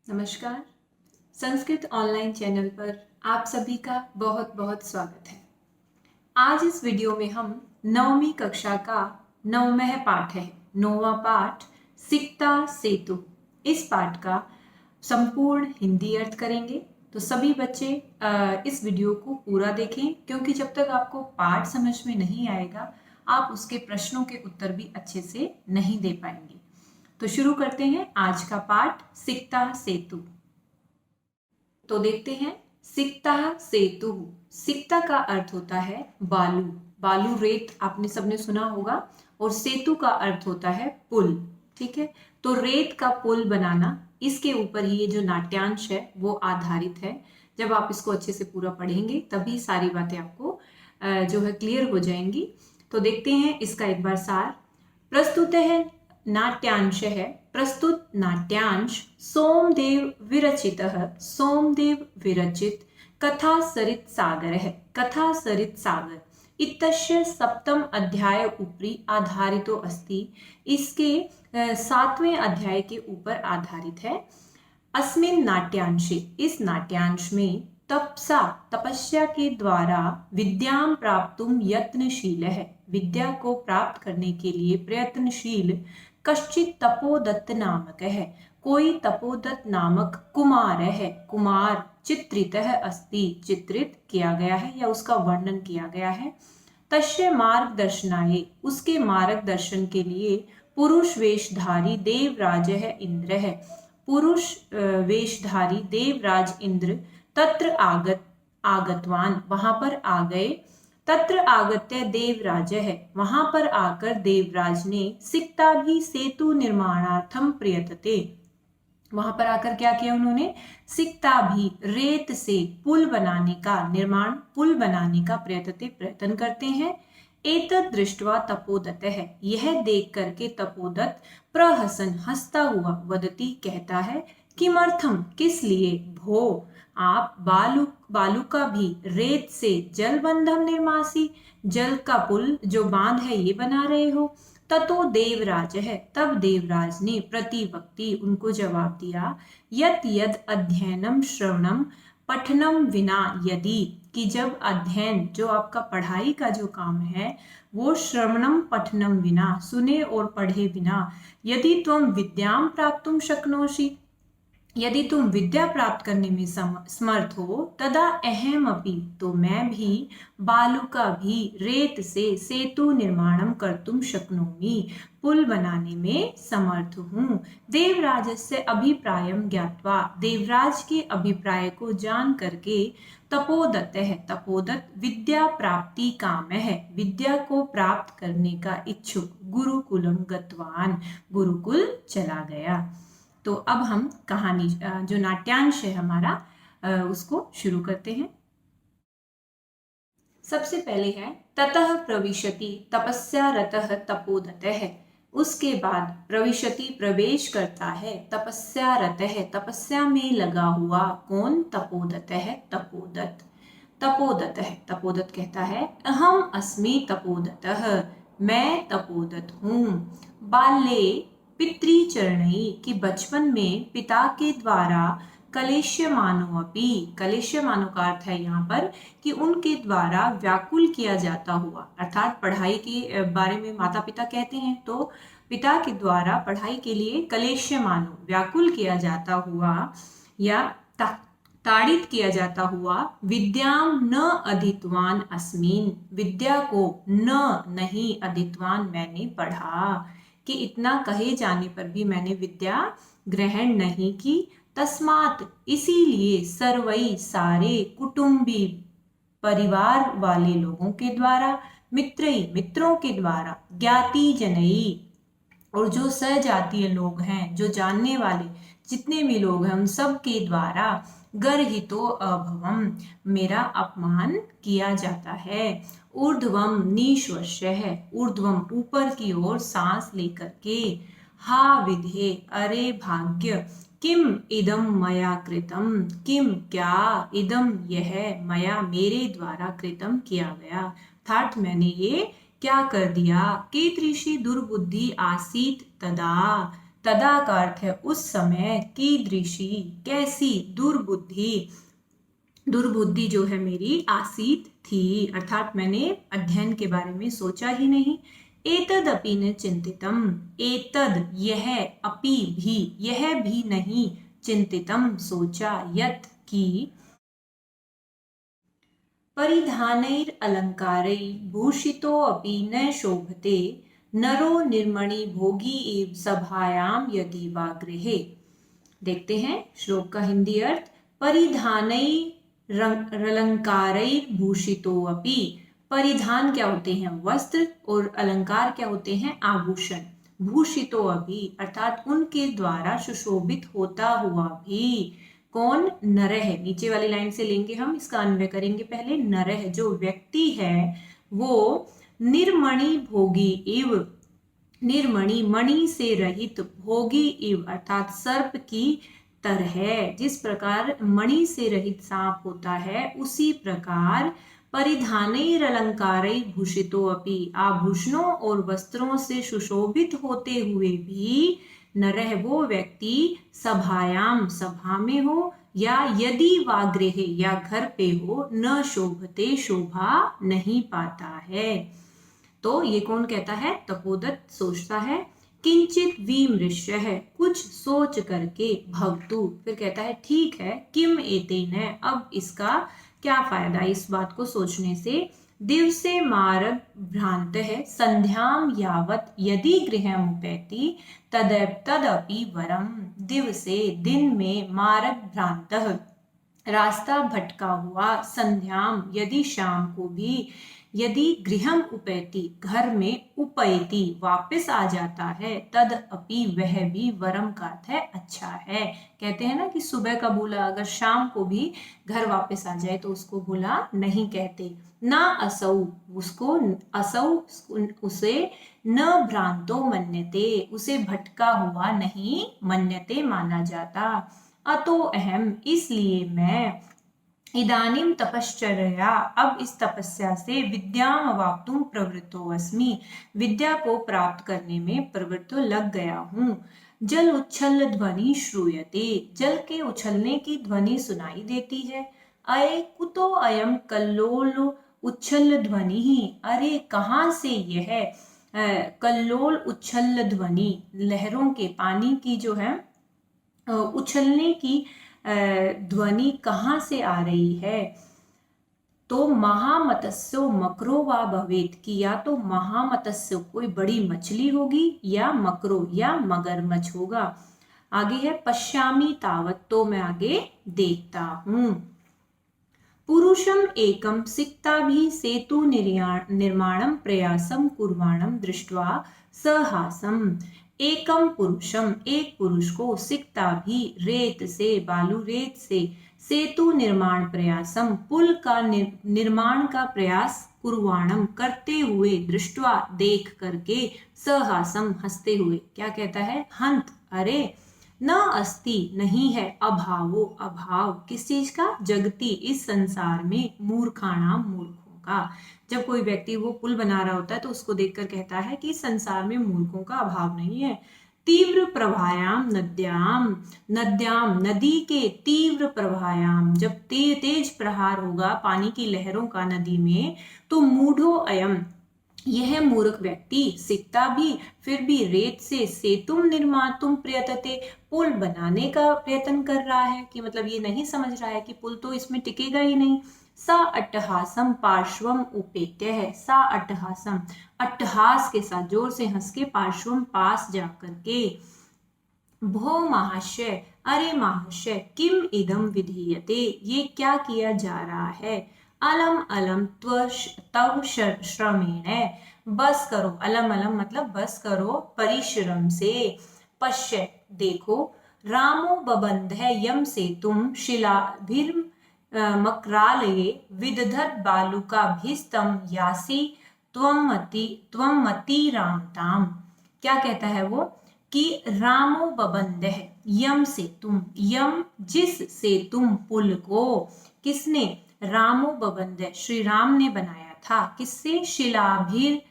नमस्कार। Sanskrit online channel पर आप सभी का बहुत बहुत स्वागत है। आज इस वीडियो में हम 9वीं कक्षा का 9वां पाठ है, 9वां पाठ सिक्ता सेतु। इस पाठ का संपूर्ण हिंदी अर्थ करेंगे। तो सभी बच्चे इस वीडियो को पूरा देखें, क्योंकि जब तक आपको पाठ समझ में नहीं आएगा आप उसके प्रश्नों के उत्तर भी अच्छे से नहीं दे पाएंगे। तो शुरू करते हैं आज का पाठ सिक्ता सेतु। तो देखते हैं सिक्ता सेतु। सिक्ता का अर्थ होता है बालू। बालू रेत आपने सबने सुना होगा। और सेतु का अर्थ होता है पुल। ठीक है, तो रेत का पुल बनाना, इसके ऊपर ही ये जो नाट्यांश है वो आधारित है। जब आप इसको अच्छे से पूरा पढ़ेंगे तभी सारी बातें आपको जो है क्लियर हो जाएंगी। तो देखते हैं इसका एक बार सार। प्रस्तुत है नाट्यांश है। प्रस्तुत नाट्यांश सोमदेव विरचित, सोमदेव विरचित कथा सरित सागर है। कथा सरित सागर इत्यस्य सप्तम अध्याय उपरि आधारितो अस्ति। इसके 7वें अध्याय के ऊपर आधारित है। अस्मिन् नाट्यांशे, इस नाट्यांश में तपसा, तपस्या के द्वारा विद्यां प्राप्तुम यत्नशील है, विद्या को प्राप्त करने के लिए प्रयत्नशील कश्चित तपोदत्त नामक है, कोई तपोदत्त नामक कुमार है। कुमार चित्रित अस्ति, चित्रित किया गया है या उसका वर्णन किया गया है। तस्य मार्गदर्शनाय, उसके मार्गदर्शन के लिए पुरुष वेशधारी देवराज है, इंद्र है। पुरुष वेशधारी देवराज इंद्र तत्र आगतवान, वहां पर आ गए। तत्र आगत्य देवराज है, वहां पर आकर देवराज ने सिक्ता भी सेतु निर्माणार्थम प्रयतते, वहां पर आकर क्या किया उन्होंने, सिक्ता भी रेत से पुल बनाने का निर्माण, पुल बनाने का प्रयत्न करते हैं। एतद् दृष्ट्वा तपोदत्त है, यह देख करके तपोदत्त प्रहसन, हंसता हुआ, वदती कहता है, किमर्थम, किस लिए, भो आप बालू का भी रेत से जल बंधम निर्मासी, जल का पुल जो बांध है ये बना रहे हो। ततो देवराज है, तब देवराज ने प्रतिवक्ति उनको जवाब दिया, यत यद अध्ययनम श्रवणम पठनम विना यदि, कि जब अध्ययन जो आपका पढ़ाई का जो काम है वो श्रवणम पठनम विना, सुने और पढ़े बिना, यदि तुम विद्याम प्राप्तुम शक्नोषि, यदि तुम विद्या प्राप्त करने में समर्थ हो, तदा अहम अपि, तो मैं भी बालुका भी रेत से सेतु निर्माणम कर्तुम शक्नोमि, पुल बनाने में समर्थ हूँ। देवराजस्य अभिप्रायम ज्ञात्वा, देवराज के अभिप्राय को जान करके तपोदत्त है, तपोदत्त विद्या प्राप्ति काम है, विद्या को प्राप्त करने का इच्छुक, गुरुकुलम गतवान, गुरुकुल चला गया। तो अब हम कहानी जो नाट्यांश है हमारा उसको शुरू करते हैं। सबसे पहले है ततः प्रविशति तपस्या रतः तपोदत्त है। उसके बाद प्रविशति प्रवेश करता है, तपस्या रत है तपस्या में लगा हुआ, कौन, तपोदत्त है, तपोदत्त। तपोदत्त है, तपोदत्त कहता है, अहम अस्मि तपोदत्तः, मैं तपोदत्त हूँ। बाल्ये पितृचरणई, कि बचपन में पिता के द्वारा कलेश्यमानो अपि, कलेश्यमानो का अर्थ है यहाँ पर कि उनके द्वारा व्याकुल किया जाता हुआ, अर्थात पढ़ाई के बारे में माता पिता कहते हैं तो पिता के द्वारा पढ़ाई के लिए कलेश्यमानो, व्याकुल किया जाता हुआ या ताड़ित किया जाता हुआ, विद्याम न अधीतवान अस्मिन, विद्या को नहीं अधीतवान मैंने पढ़ा, कि इतना कहे जाने पर भी मैंने विद्या ग्रहण नहीं की। तस्मात्, इसीलिए, सर्वई सारे, कुटुंबी परिवार वाले लोगों के द्वारा, मित्रई मित्रों के द्वारा, ज्ञाति जनई और जो सजातीय लोग हैं, जो जानने वाले जितने भी लोग हैं उन सब के द्वारा, गर्हितो अभवम, मेरा अपमान किया जाता है। ऊर्ध्वम निश्वस्य है, ऊर्ध्वम ऊपर की ओर सांस लेकर के, हा विधे, अरे भाग्य, किम इदम मया कृतम, किम क्या, इदम यह, मया मेरे द्वारा, कृतम किया गया, अर्थात मैंने ये क्या कर दिया। कीदृशी दुर्बुद्धि आसीत तदा, तदा का अर्थ है उस समय, कीदृशी कैसी, दुर्बुद्धि दुर्बुद्धि जो है मेरी आसीत थी, अर्थात मैंने अध्ययन के बारे में सोचा ही नहीं। एतदपि न चिंतितम, एतद यह, अपि भी यह भी नहीं, चिंतितम सोचा, यत् की, परिधानैर अलंकारै भूषितो अपि न शोभते, नरो निर्मणि भोगी एव सभायाम यदि वा गृहे। देखते हैं श्लोक का हिंदी अर्थ। परिधानैर अलंकारैर भूषितो अपि, परिधान क्या होते हैं, वस्त्र, और अलंकार क्या होते हैं, आभूषण। भूषितो अपि अर्थात उनके द्वारा सुशोभित होता हुआ भी, कौन, नरह, नीचे वाली लाइन से लेंगे हम, इसका अन्वय करेंगे पहले। नरह जो व्यक्ति है वो निर्मणि भोगी एव, निर्मणि मणि से रहित, भोगी इव अर्थात सर्प की तरह, जिस प्रकार मणि से रहित सांप होता है उसी प्रकार परिधानैर अलंकारैः भूषितो अपि, आभूषणों और वस्त्रों से सुशोभित होते हुए भी, नरह वो व्यक्ति, सभायाम सभा में हो, या यदि वा गृहे या घर पे हो, न शोभते शोभा नहीं पाता है। तो ये कौन कहता है, तपोदत्त सोचता है। किंचित विमृश्य है, कुछ सोच करके, भवतु फिर कहता है ठीक है, किम एतेन, अब इसका क्या फायदा इस बात को सोचने से। दिवसे मार्ग भ्रांत है, संध्याम यावत यदि गृहम उपैति, तदपि वरम, दिवसे दिन में, मार्ग भ्रांत रास्ता भटका हुआ, संध्याम यदि शाम को भी, यदि गृहम उपैति घर में, उपैति वापस आ जाता है, तद अपि वह भी, वरम का अर्थ है अच्छा है। कहते हैं ना कि सुबह का भूला अगर शाम को भी घर वापस आ जाए तो उसको भूला नहीं कहते। ना असौ, उसको असौ उसे, न भ्रांतो मन्यते उसे भटका हुआ नहीं मन्यते माना जाता। अतो अहम इसलिए मैं, इदानीम तपश्चर्या अब इस तपस्या से, विद्याम अवाप्तुम प्रवृत्तो अस्मि विद्या को प्राप्त करने में प्रवृत्त लग गया हूँ। जल उच्छल ध्वनि श्रूयते, जल के उछलने की ध्वनि सुनाई देती है। अये कुतो अयम कल्लोल उच्छल ध्वनि ही, अरे कहाँ से यह कल्लोल उच्छल ध्वनि, लहरों के, पानी की जो है उछलने की ध्वनि कहाँ से आ रही है। तो महामत्स्यो मकरो वा भवेत, कि या तो महामत्स्य कोई बड़ी मछली होगी, या मकरो या मगरमच्छ होगा। आगे है पश्यामि तावत, तो मैं आगे देखता हूँ। पुरुषम एकम सिक्ताभि सेतु निर्माणम प्रयासम कुर्वाणम दृष्ट्वा सहासम, एकम पुरुषम एक पुरुष को, सिक्ता भी रेत से, बालू रेत से, सेतु निर्माण प्रयासम पुल का निर्माण का प्रयास, कुर्वाणम करते हुए, दृष्टवा देख करके, सहासम हंसते हुए, क्या कहता है, हंत, अरे, न अस्ति नहीं है, अभावो अभाव, किस चीज का, जगती इस संसार में, मूर्खाणाम मूर्खों का। जब कोई व्यक्ति वो पुल बना रहा होता है तो उसको देखकर कहता है कि संसार में मूर्खों का अभाव नहीं है। तीव्र प्रभायाम नद्याम, नद्याम नदी के, तीव्र प्रभायाम जब तेज प्रहार होगा पानी की लहरों का नदी में, तो मूढ़ो अयम यह मूर्ख व्यक्ति, सिकता भी फिर भी रेत से, सेतुम निर्मातुम प्रयतते पुल बनाने का प्रयत्न कर रहा है, कि मतलब ये नहीं समझ रहा है कि पुल तो इसमें टिकेगा ही नहीं। सा अट्टहासम पार्श्वम उपेत्य है, सा अट्टहासम अट्टहास के साथ, जोर से हंस के, पार्श्वम पास जाकर के, भो महाशय अरे महाशय, किम इदम विधीयते ये क्या किया जा रहा है, अलम अलम तव श्रमेण, बस करो, अलम अलम मतलब बस करो, परिश्रम से, पश्य देखो, रामो बबंध है यम से तुम, शिलाभिर मकरालये विदधत बालुकाभिस्तम यासी त्वमति रामताम। क्या कहता है वो, कि रामो बबंध है यम से तुम, यम जिस से तुम पुल को, किसने, रामो बबंध श्री राम ने बनाया था, किससे, शिलाभिर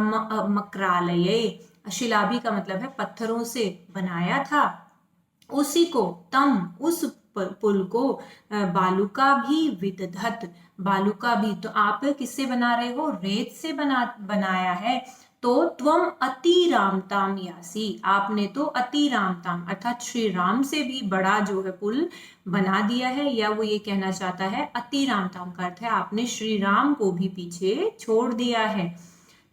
मकरालये शिलाभि का मतलब है पत्थरों से बनाया था, उसी को तम उस पुल को बालुका भी विदधत, बालुका भी, तो आप किससे बना रहे हो, रेत से बनाया है। तो त्वम अति रामताम यासी, आपने तो अति रामताम अर्थात श्री राम से भी बड़ा जो है पुल बना दिया है, या वो ये कहना चाहता है अति रामताम का अर्थ है आपने श्री राम को भी पीछे छोड़ दिया है।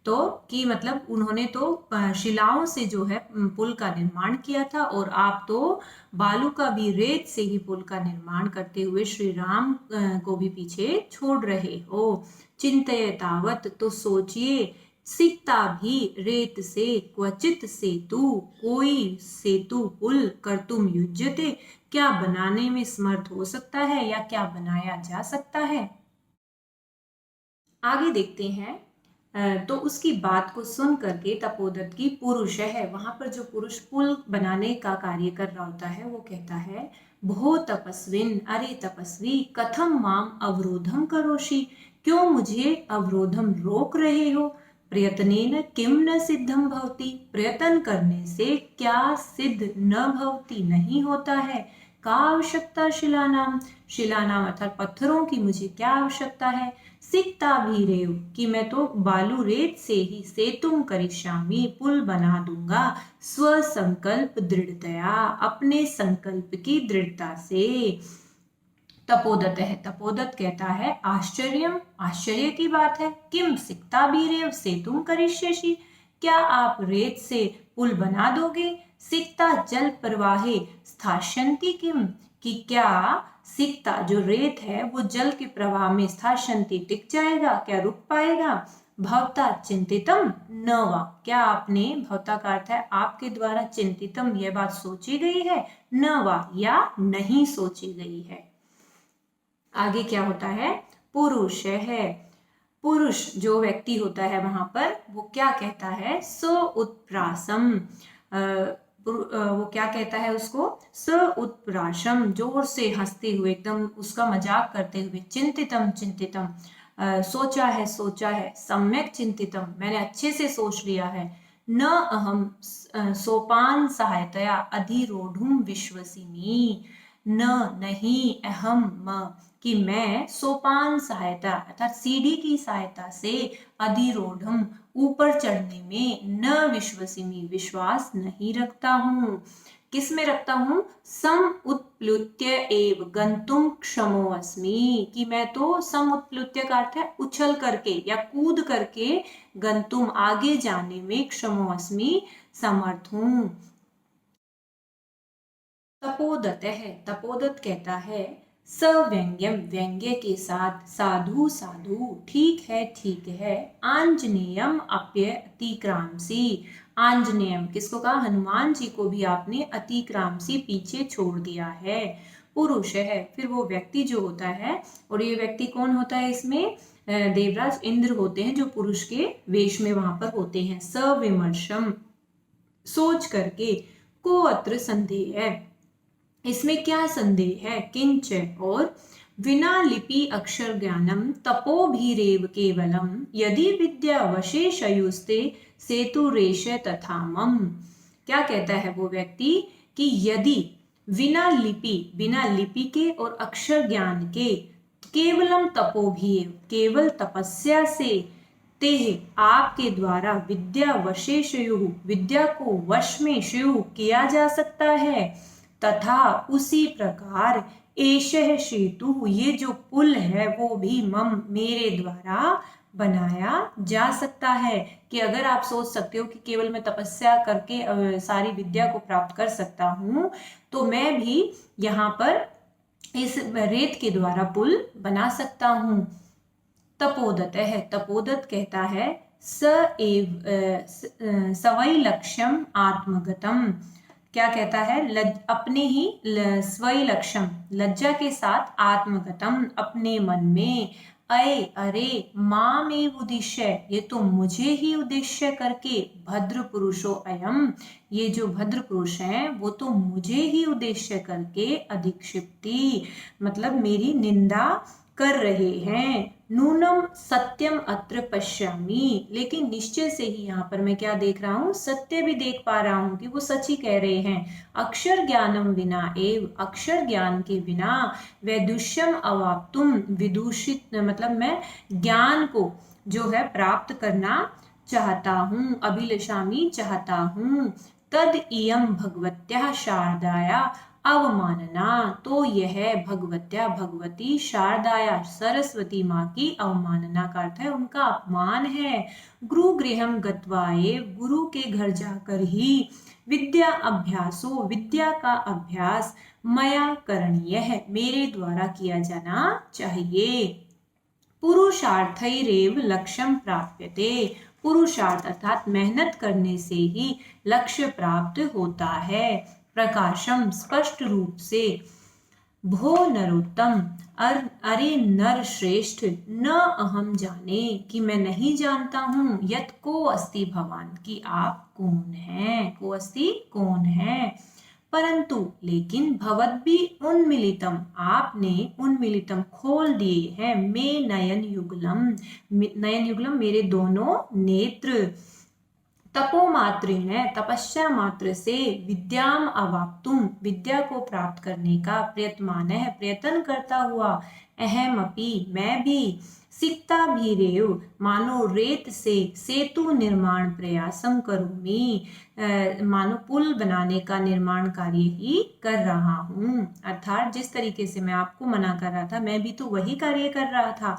तो कि मतलब उन्होंने तो शिलाओं से जो है पुल का निर्माण किया था, और आप तो बालू का भी, रेत से ही पुल का निर्माण करते हुए श्री राम को भी पीछे छोड़ रहे हो। चिंतय तावत, तो सोचिए, सीता भी रेत से, क्वचित सेतु, कोई सेतु पुल, कर्तुम युज्यते, क्या बनाने में समर्थ हो सकता है या क्या बनाया जा सकता है। आगे देखते हैं। तो उसकी बात को सुन करके तपोदत्त की पुरुष है, वहां पर जो पुरुष पुल बनाने का कार्य कर रहा होता है, वो कहता है, भो तपस्विन, अरे तपस्वी, कथम माम अवरोधम करोषि, क्यों मुझे अवरोधम रोक रहे हो। प्रयत्नेन किम न सिद्धम भवति, प्रयत्न करने से क्या सिद्ध न भवति, नहीं होता है। का आवश्यकता शिलानाम, शिलानाम अर्थात पत्थरों की मुझे क्या आवश्यकता है। सिकता भी रेव, कि मैं तो बालू रेत से ही सेतुम करिष्यामि, पुल बना दूंगा, स्व संकल्प दृढ़तया, अपने संकल्प की दृढ़ता से। तपोदत्त है, तपोदत्त कहता है, आश्चर्यम, आश्चर्य की बात है, किम सिकता भी रेव सेतुम करिष्यसि, क्या आप रेत से पुल बना दोगे। सिकता जल प्रवाहे स्थास्यन्ति किम, कि क्या सिकता जो रेत है वो जल के प्रवाह में स्थास्यन्ति टिक जाएगा, क्या रुक पाएगा। भवता चिंतितम न वा, क्या आपने, भवता का अर्थ है आपके द्वारा, चिंतितम यह बात सोची गई है, न वा या नहीं सोची गई है। आगे क्या होता है, पुरुष है, पुरुष जो व्यक्ति होता है वहां पर, वो क्या कहता है, स उत्प्रासम, वो क्या कहता है उसको, स उत्प्रासम, जोर से हंसते हुए, एकदम उसका मजाक करते हुए, चिंतितम, चिंतितम, सोचा है, सोचा है, सम्यक चिंतितम, मैंने अच्छे से सोच लिया है, न अहम सोपान सहायतया अधिरोढ़ुम विश्वसिमी, न नहीं, अहम कि मैं सोपान सहायता अर्थात सीढ़ी की सहायता से, अधिरोढ़म ऊपर चढ़ने में, न विश्वसिमी विश्वास नहीं रखता हूँ। किस में रखता हूँ, सम उत्प्लुत्य एव गंतुम क्षमो अस्मि, कि मैं तो सम उत्प्लुत्य का अर्थ है उछल करके या कूद करके, गंतुम आगे जाने में, क्षमो अस्मि समर्थ हूँ। तपोदत्त है, तपोदत्त कहता है, सव्यंग्यम, व्यंग्य के साथ, साधु साधु, ठीक है, ठीक है, आंजनेयम अप्य अतिक्रामसी, आंजनेयम किसको कहा, हनुमान जी को भी आपने अतिक्रामसी पीछे छोड़ दिया है। पुरुष है, फिर वो व्यक्ति जो होता है, और ये व्यक्ति कौन होता है इसमें, देवराज इंद्र होते हैं जो पुरुष के वेश में वहां पर होते हैं। सविमर्शम, सोच करके, को अत्र संदेह है, इसमें क्या संदेह है, किंच, और विना लिपि अक्षर ज्ञानम तपो भीरेव केवलम, यदि विद्या वशेषयुस्ते सेतुरेश तथा मम, क्या कहता है वो व्यक्ति, कि यदि बिना लिपि के और अक्षर ज्ञान के, केवलम तपो भी, केवल तपस्या से, तेह आपके द्वारा, विद्या वशेषयु, विद्या को वश में, शयु किया जा सकता है, तथा उसी प्रकार, एषः सेतु, ये जो पुल है वो भी मम, मेरे द्वारा बनाया जा सकता है। कि अगर आप सोच सकते हो कि केवल मैं तपस्या करके सारी विद्या को प्राप्त कर सकता हूँ, तो मैं भी यहाँ पर इस रेत के द्वारा पुल बना सकता हूँ। तपोदत्त है, तपोदत्त कहता है, स एव सवै लक्ष्यम आत्मगतम, क्या कहता है, अपने ही स्वय लक्ष्यम, लज्जा के साथ, आत्मगतम अपने मन में, अय अरे, माम एव उद्देश्य, ये तो मुझे ही उद्देश्य करके, भद्र पुरुषो अयम, ये जो भद्र पुरुष हैं वो तो मुझे ही उद्देश्य करके, अधिक्षिप्ति मतलब मेरी निंदा कर रहे हैं, नूनम सत्यम अत्र पश्यामि, लेकिन निश्चय से ही यहाँ पर मैं क्या देख रहा हूँ, सत्य भी देख पा रहा हूँ कि वो सच ही कह रहे हैं। अक्षर ज्ञानम विना एव, अक्षर ज्ञान के बिना वैदुष्यम अवाप्तुम, विदूषित मतलब मैं ज्ञान को जो है प्राप्त करना चाहता हूँ, अभिलषामि चाहता हूँ। तद इयम भगवत्या शारदाया अवमानना, तो यह भगवत्या भगवती शारदाया सरस्वती माँ की अवमानना का अर्थ है उनका अपमान है। गुरु गृहम गत्वाए, गुरु के घर जाकर ही विद्या अभ्यासो, विद्या का अभ्यास मया करणीय है, मेरे द्वारा किया जाना चाहिए। पुरुषार्थैरेव लक्ष्यम प्राप्यते, पुरुषार्थ अर्थात मेहनत करने से ही लक्ष्य प्राप्त होता है। प्रकाशम स्पष्ट रूप से, भो नरोत्तम, अरे नर श्रेष्ठ, न अहम जाने कि मैं नहीं जानता हूँ, यत को अस्ति भवान कि आप कौन हैं, को अस्ति कौन है, परंतु लेकिन भवद्भि उन्मिलितम, आपने उन्मिलितम खोल दिए हैं, मे नयन युगलम, नयन युगलम मेरे दोनों नेत्र, तपो मात्रेण तपस्या मात्र से, विद्याम अवाप्तुम विद्या को प्राप्त करने का प्रयत्मान है प्रयत्न करता हुआ, अहम अपि मैं भी, सिक्ता भी रेव मानो रेत से, सेतु निर्माण प्रयासम करूमी मानो पुल बनाने का निर्माण कार्य ही कर रहा हूँ। अर्थात जिस तरीके से मैं आपको मना कर रहा था मैं भी तो वही कार्य कर रहा था।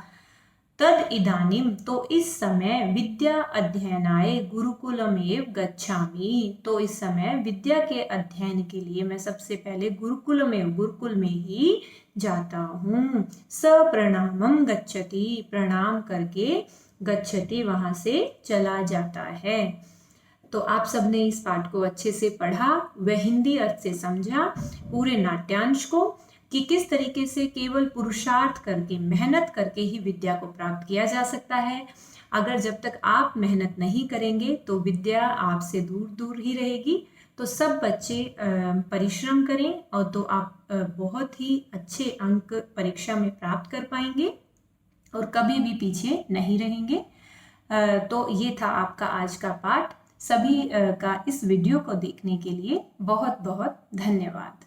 तद इदानीम तो इस समय, विद्या अध्ययनाय गुरुकुलमेव गच्छामि, तो इस समय विद्या के अध्ययन के लिए मैं सबसे पहले गुरुकुल में ही जाता हूँ। स प्रणामम गच्छति, प्रणाम करके, गच्छति वहां से चला जाता है। तो आप सबने इस पाठ को अच्छे से पढ़ा व हिंदी अर्थ से समझा पूरे नाट्यांश को, कि किस तरीके से केवल पुरुषार्थ करके, मेहनत करके ही विद्या को प्राप्त किया जा सकता है। अगर जब तक आप मेहनत नहीं करेंगे तो विद्या आपसे दूर दूर ही रहेगी। तो सब बच्चे परिश्रम करें और तो आप बहुत ही अच्छे अंक परीक्षा में प्राप्त कर पाएंगे और कभी भी पीछे नहीं रहेंगे। तो ये था आपका आज का पाठ। सभी का इस वीडियो को देखने के लिए बहुत बहुत धन्यवाद।